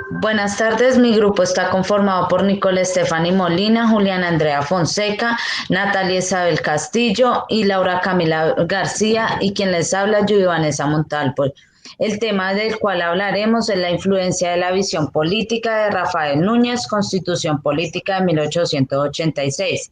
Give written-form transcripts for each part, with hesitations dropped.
Buenas tardes, mi grupo está conformado por Nicole Estefany Molina, Juliana Andrea Fonseca, Natalia Isabel Castillo y Laura Camila García, y quien les habla, Yudy Vanessa Montalvo. El tema del cual hablaremos es la influencia de la visión política de Rafael Núñez, Constitución Política de 1886.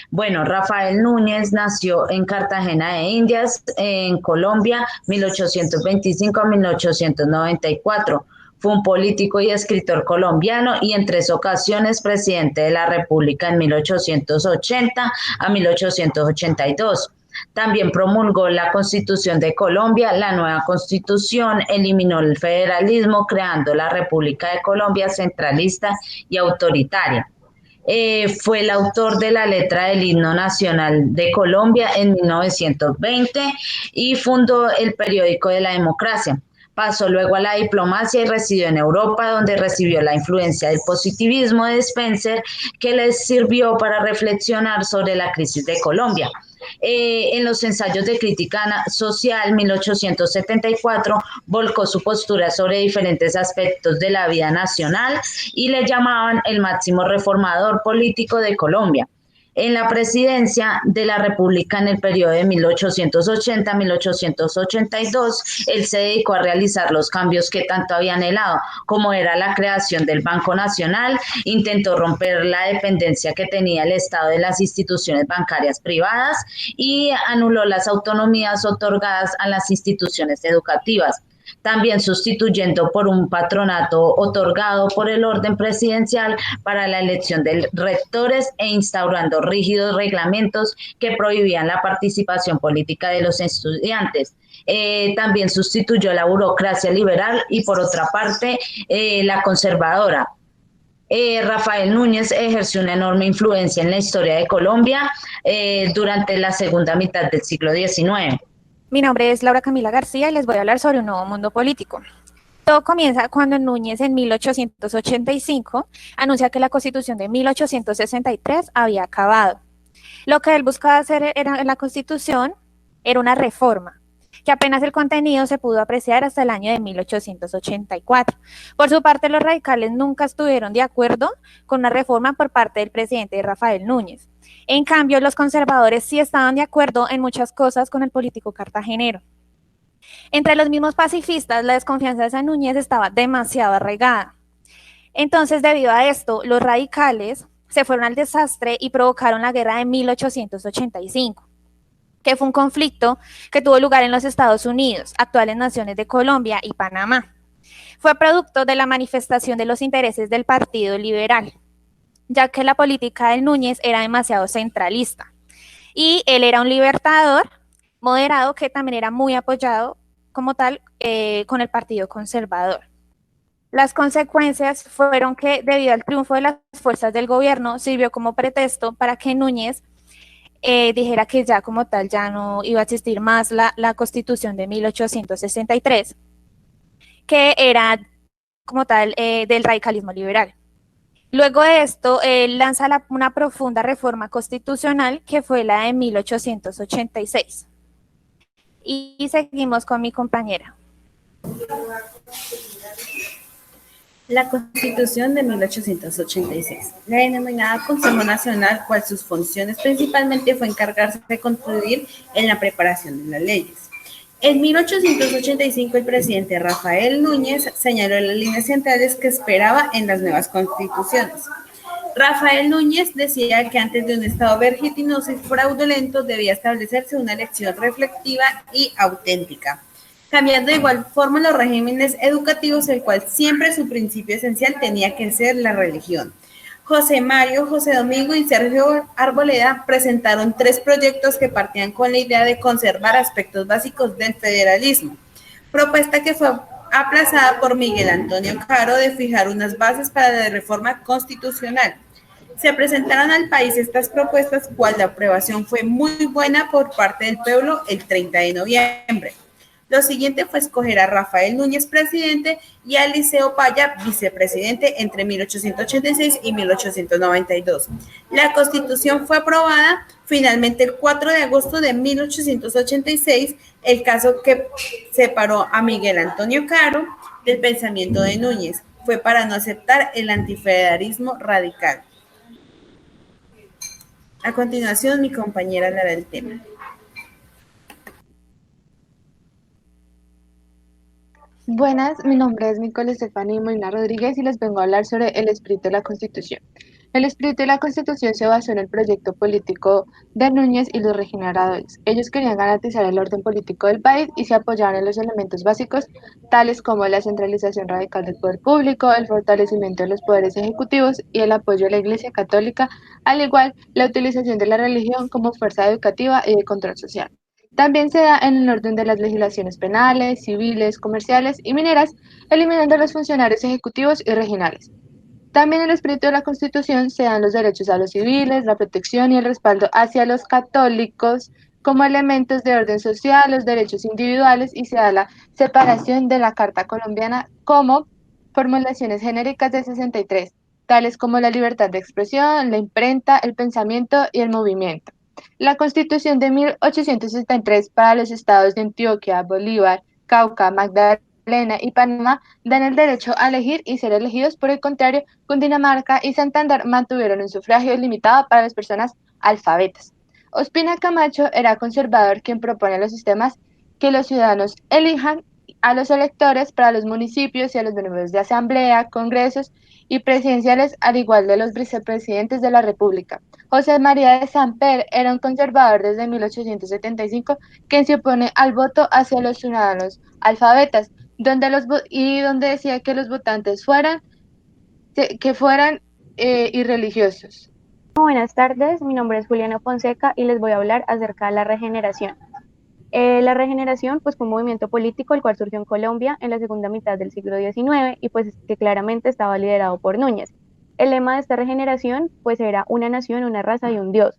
Bueno, Rafael Núñez nació en Cartagena de Indias, en Colombia, 1825 a 1894. Fue un político y escritor colombiano y en tres ocasiones presidente de la República en 1880 a 1882. También promulgó la Constitución de Colombia. La nueva Constitución eliminó el federalismo, creando la República de Colombia centralista y autoritaria. Fue el autor de la letra del himno nacional de Colombia en 1920 y fundó el periódico de la democracia. Pasó luego a la diplomacia y residió en Europa, donde recibió la influencia del positivismo de Spencer, que les sirvió para reflexionar sobre la crisis de Colombia. En los ensayos de crítica social 1874 volcó su postura sobre diferentes aspectos de la vida nacional y le llamaban el máximo reformador político de Colombia. En la presidencia de la República en el periodo de 1880 a 1882, él se dedicó a realizar los cambios que tanto había anhelado, como era la creación del Banco Nacional. Intentó romper la dependencia que tenía el Estado de las instituciones bancarias privadas y anuló las autonomías otorgadas a las instituciones educativas, también sustituyendo por un patronato otorgado por el orden presidencial para la elección de rectores e instaurando rígidos reglamentos que prohibían la participación política de los estudiantes. También sustituyó la burocracia liberal y, por otra parte, la conservadora. Rafael Núñez ejerció una enorme influencia en la historia de Colombia durante la segunda mitad del siglo XIX. Mi nombre es Laura Camila García y les voy a hablar sobre un nuevo mundo político. Todo comienza cuando Núñez en 1885 anuncia que la Constitución de 1863 había acabado. Lo que él buscaba hacer en la Constitución era una reforma, que apenas el contenido se pudo apreciar hasta el año de 1884. Por su parte, los radicales nunca estuvieron de acuerdo con una reforma por parte del presidente Rafael Núñez. En cambio, los conservadores sí estaban de acuerdo en muchas cosas con el político cartagenero. Entre los mismos pacifistas, la desconfianza hacia Núñez estaba demasiado arraigada. Entonces, debido a esto, los radicales se fueron al desastre y provocaron la guerra de 1885, que fue un conflicto que tuvo lugar en los Estados Unidos, actuales naciones de Colombia y Panamá. Fue producto de la manifestación de los intereses del Partido Liberal, ya que la política de Núñez era demasiado centralista. Y él era un libertador moderado que también era muy apoyado como tal con el Partido Conservador. Las consecuencias fueron que, debido al triunfo de las fuerzas del gobierno, sirvió como pretexto para que Núñez dijera que ya como tal ya no iba a existir más la Constitución de 1863, que era como tal del radicalismo liberal. Luego de esto, lanza una profunda reforma constitucional que fue la de 1886. Y seguimos con mi compañera. La Constitución de 1886, la denominada Consejo Nacional, cual sus funciones principalmente fue encargarse de contribuir en la preparación de las leyes. En 1885, el presidente Rafael Núñez señaló las líneas centrales que esperaba en las nuevas constituciones. Rafael Núñez decía que antes de un Estado vertiginoso y fraudulento debía establecerse una elección reflexiva y auténtica, cambiando de igual forma los regímenes educativos, el cual siempre su principio esencial tenía que ser la religión. José Mario, José Domingo y Sergio Arboleda presentaron tres proyectos que partían con la idea de conservar aspectos básicos del federalismo, propuesta que fue aplazada por Miguel Antonio Caro de fijar unas bases para la reforma constitucional. Se presentaron al país estas propuestas, cual la aprobación fue muy buena por parte del pueblo el 30 de noviembre. Lo siguiente fue escoger a Rafael Núñez presidente y a Eliseo Paya vicepresidente entre 1886 y 1892. La Constitución fue aprobada finalmente el 4 de agosto de 1886, el caso que separó a Miguel Antonio Caro del pensamiento de Núñez. fue para no aceptar el antifederalismo radical. A continuación, mi compañera hablará del tema. Buenas, mi nombre es Nicole Estefanía Molina Rodríguez y les vengo a hablar sobre el espíritu de la Constitución. El espíritu de la Constitución se basó en el proyecto político de Núñez y los regeneradores. Ellos querían garantizar el orden político del país y se apoyaban en los elementos básicos, tales como la centralización radical del poder público, el fortalecimiento de los poderes ejecutivos y el apoyo a la Iglesia Católica, al igual la utilización de la religión como fuerza educativa y de control social. También se da en el orden de las legislaciones penales, civiles, comerciales y mineras, eliminando los funcionarios ejecutivos y regionales. También en el espíritu de la Constitución se dan los derechos a los civiles, la protección y el respaldo hacia los católicos como elementos de orden social, los derechos individuales y se da la separación de la Carta Colombiana como formulaciones genéricas de 63, tales como la libertad de expresión, la imprenta, el pensamiento y el movimiento. La Constitución de 1863 para los estados de Antioquia, Bolívar, Cauca, Magdalena y Panamá dan el derecho a elegir y ser elegidos. Por el contrario, Cundinamarca y Santander mantuvieron un sufragio limitado para las personas alfabetas. Ospina Camacho era conservador quien propone los sistemas que los ciudadanos elijan a los electores para los municipios y a los miembros de asamblea, congresos y presidenciales, al igual de los vicepresidentes de la República. José María de Samper era un conservador desde 1875 quien se opone al voto hacia los ciudadanos alfabetas, donde decía que los votantes fueran irreligiosos. Buenas tardes, mi nombre es Juliana Fonseca y les voy a hablar acerca de la regeneración. La regeneración pues fue un movimiento político el cual surgió en Colombia en la segunda mitad del siglo XIX y pues que claramente estaba liderado por Núñez. El lema de esta regeneración pues era una nación, una raza y un dios.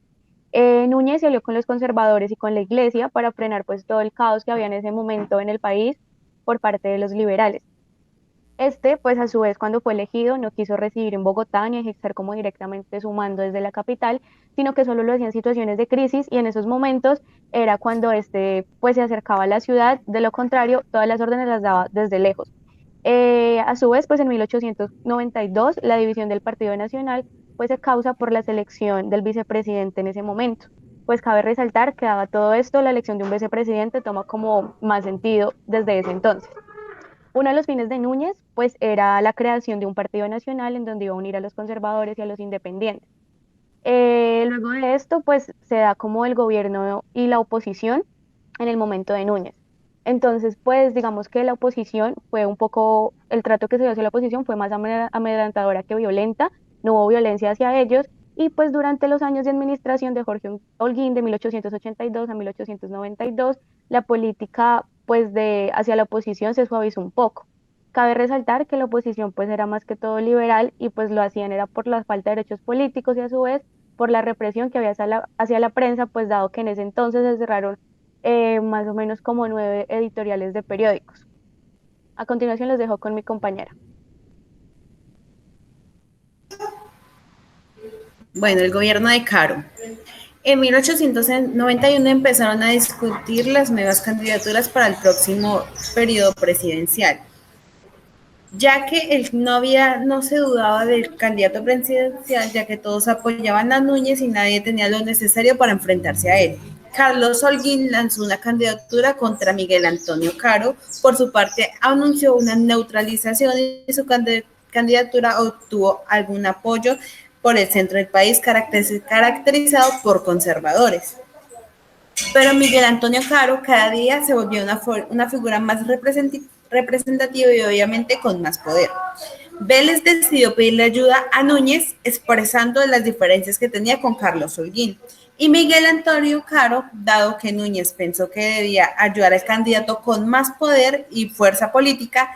Núñez se alió con los conservadores y con la iglesia para frenar pues todo el caos que había en ese momento en el país por parte de los liberales. Pues a su vez, cuando fue elegido, no quiso residir en Bogotá ni ejercer como directamente su mando desde la capital, sino que solo lo hacía en situaciones de crisis y en esos momentos era cuando pues se acercaba a la ciudad, de lo contrario, todas las órdenes las daba desde lejos. A su vez, pues en 1892, la división del Partido Nacional pues se causa por la selección del vicepresidente en ese momento. Pues cabe resaltar que dado todo esto, la elección de un vicepresidente toma como más sentido desde ese entonces. Uno de los fines de Núñez, pues, era la creación de un partido nacional en donde iba a unir a los conservadores y a los independientes. Luego de esto, pues, se da como el gobierno y la oposición en el momento de Núñez. Entonces, pues, digamos que la oposición fue un poco, el trato que se dio hacia la oposición fue más amedrentadora que violenta, no hubo violencia hacia ellos, y pues durante los años de administración de Jorge Holguín, de 1882 a 1892, la política pues hacia la oposición se suavizó un poco. Cabe resaltar que la oposición pues era más que todo liberal y pues lo hacían era por la falta de derechos políticos y a su vez por la represión que había hacia la prensa, pues dado que en ese entonces se cerraron más o menos como 9 editoriales de periódicos. A continuación los dejo con mi compañera. Bueno, el gobierno de Caro. En 1891 empezaron a discutir las nuevas candidaturas para el próximo periodo presidencial, ya que no se dudaba del candidato presidencial, ya que todos apoyaban a Núñez y nadie tenía lo necesario para enfrentarse a él. Carlos Holguín lanzó una candidatura contra Miguel Antonio Caro. Por su parte, anunció una neutralización y su candidatura obtuvo algún apoyo por el centro del país, caracterizado por conservadores. Pero Miguel Antonio Caro cada día se volvió una figura más representativa y obviamente con más poder. Vélez decidió pedirle ayuda a Núñez, expresando las diferencias que tenía con Carlos Holguín. Y Miguel Antonio Caro, dado que Núñez pensó que debía ayudar al candidato con más poder y fuerza política,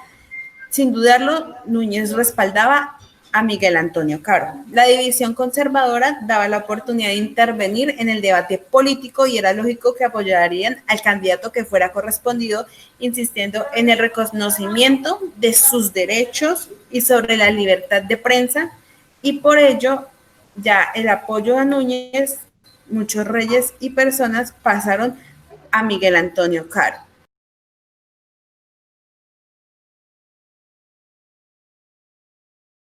sin dudarlo, Núñez respaldaba a Miguel Antonio Caro. La división conservadora daba la oportunidad de intervenir en el debate político y era lógico que apoyarían al candidato que fuera correspondido, insistiendo en el reconocimiento de sus derechos y sobre la libertad de prensa, y por ello ya el apoyo a Núñez, muchos reyes y personas pasaron a Miguel Antonio Caro.